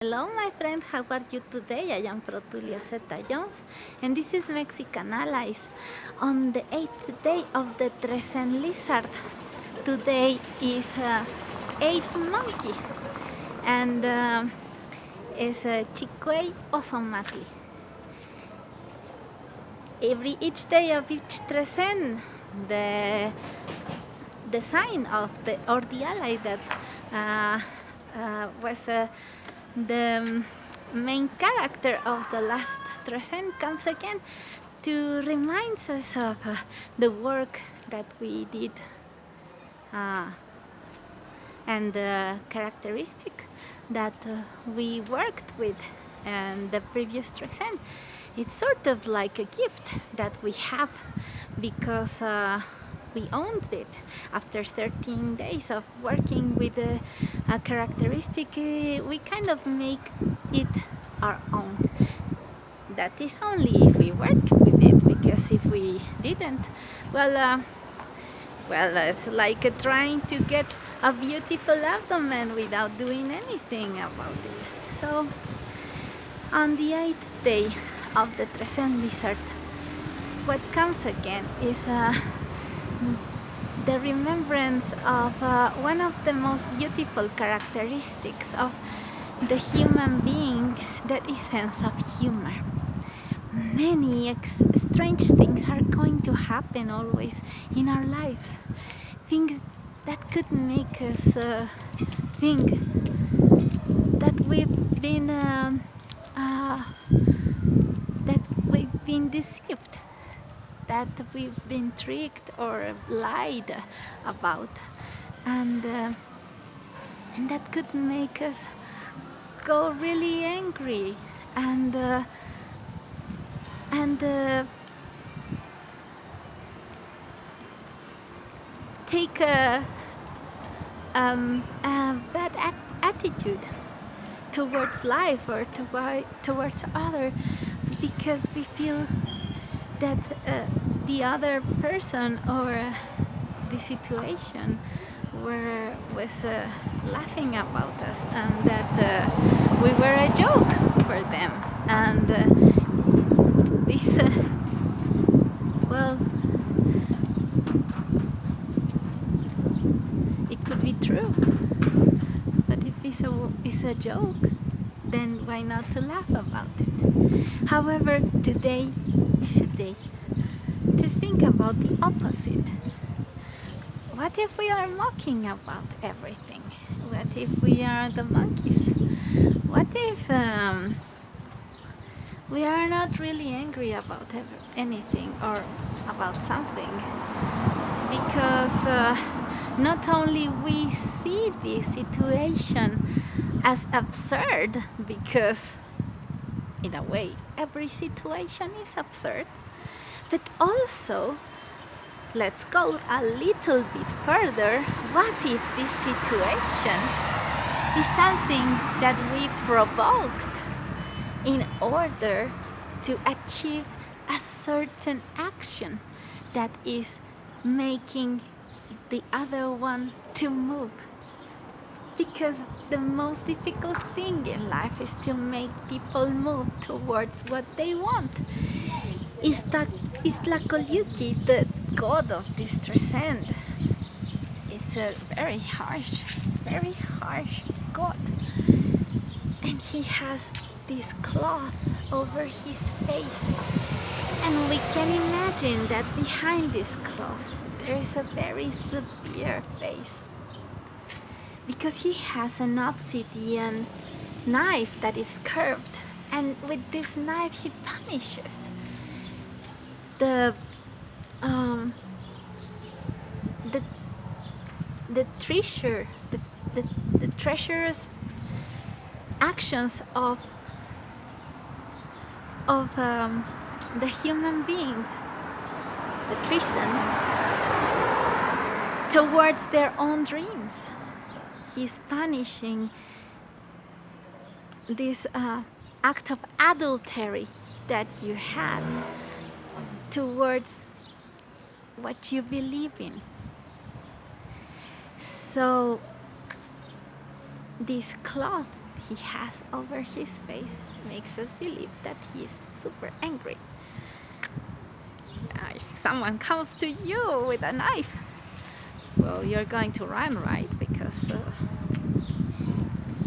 Hello my friend, how are you today? I am Protulia Xeta-Llouns and this is Mexican Allies on the 8th day of the Trezene lizard. Today is 8th monkey and is Chicuei Ozomatli. Each day of each Trezene, the sign of the ally that was the main character of the last Trezene comes again to remind us of the work that we did and the characteristic that we worked with and the previous Trezene. It's sort of like a gift that we have because we owned it. After 13 days of working with a characteristic, we kind of make it our own. That is only if we worked with it, because if we didn't, well, it's like trying to get a beautiful abdomen without doing anything about it. So, on the 8th day of the Trezene lizard, what comes again is the remembrance of one of the most beautiful characteristics of the human being, that is sense of humor. Many strange things are going to happen always in our lives. Things that could make us think that we've been deceived, that we've been tricked or lied about, and that could make us go really angry and take a bad attitude towards life or towards other, because we feel that the other person or the situation was laughing about us, and that we were a joke for them, and this well, it could be true, but if it's a joke, then why not to laugh about it? However, today is a day to think about the opposite. What if we are mocking about everything? What if we are the monkeys? What if we are not really angry about anything or about something? Because not only we see this situation as absurd, because in a way every situation is absurd, but also, let's go a little bit further. What if this situation is something that we provoked in order to achieve a certain action that is making the other one to move? Because the most difficult thing in life is to make people move towards what they want. Tlacoluki, the god of this Trezene, it's a very harsh god, and he has this cloth over his face, and we can imagine that behind this cloth there is a very severe face, because he has an obsidian knife that is curved, and with this knife he punishes the treacherous actions of the human being, the treason towards their own dreams. He's punishing this act of adultery that you had towards what you believe in. So this cloth he has over his face makes us believe that he is super angry. If someone comes to you with a knife, well, you're going to run, right? Because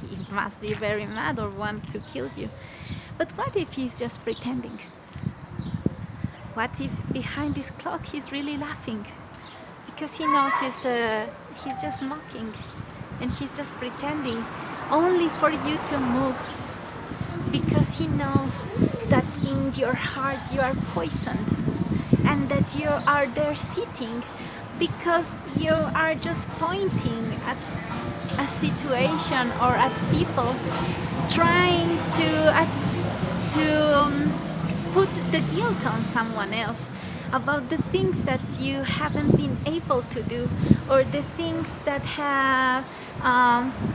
he must be very mad or want to kill you. But what if he's just pretending? What if behind this cloak he's really laughing? Because he knows he's just mocking and he's just pretending only for you to move. Because he knows that in your heart you are poisoned and that you are there sitting because you are just pointing at a situation or at people trying to put the guilt on someone else about the things that you haven't been able to do, or the things that have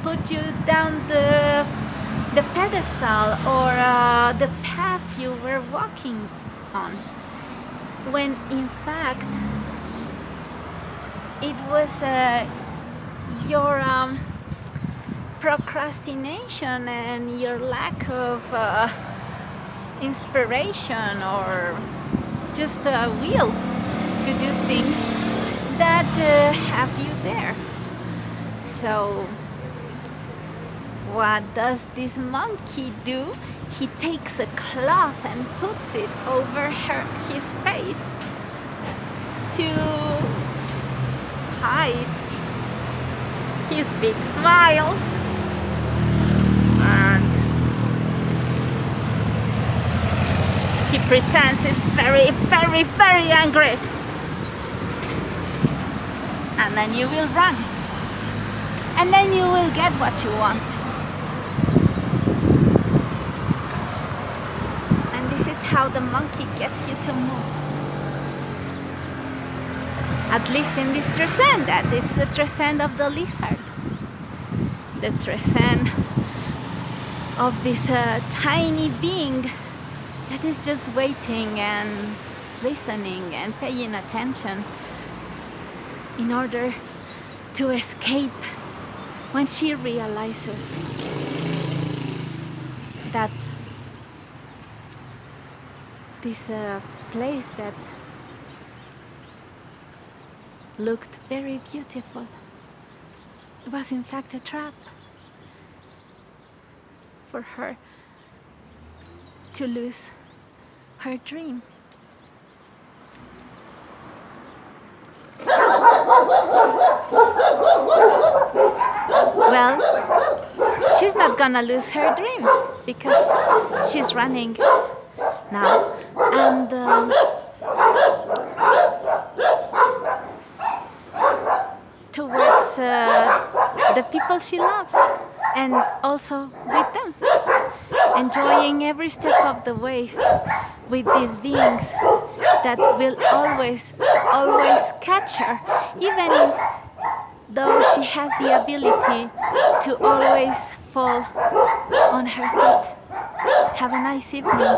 put you down the pedestal or the path you were walking on, when in fact it was your procrastination and your lack of inspiration or just a will to do things that have you there. So what does this monkey do? He takes a cloth and puts it over his face to hide his big smile. And he pretends he's very, very, very angry. And then you will run. And then you will get what you want. And this is how the monkey gets you to move. At least in this Trezene, that it's the Trezene of the lizard. The Trezene of this tiny being that is just waiting and listening and paying attention in order to escape when she realizes that this place that looked very beautiful was in fact a trap for her to lose her dream. Well, she's not gonna lose her dream because she's running now and towards the people she loves, and also with them, enjoying every step of the way with these beings that will always catch her, even though she has the ability to always fall on her feet. Have a nice evening.